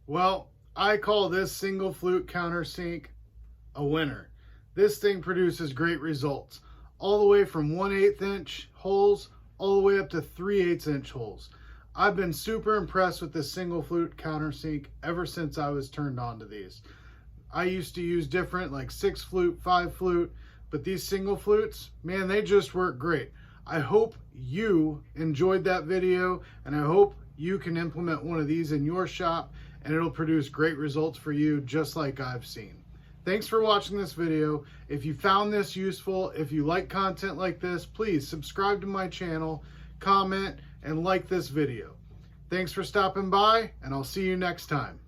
Well, I call this single flute countersink a winner. This thing produces great results, all the way from 1/8 inch holes all the way up to 3/8 inch holes. I've been super impressed with this single flute countersink ever since I was turned on to these. I used to use different, like 6 flute, 5 flute, but these single flutes, man, they just work great. I hope you enjoyed that video, and I hope you can implement one of these in your shop and it'll produce great results for you, just like I've seen. Thanks for watching this video. If you found this useful, if you like content like this, please subscribe to my channel, comment, and like this video. Thanks for stopping by, and I'll see you next time.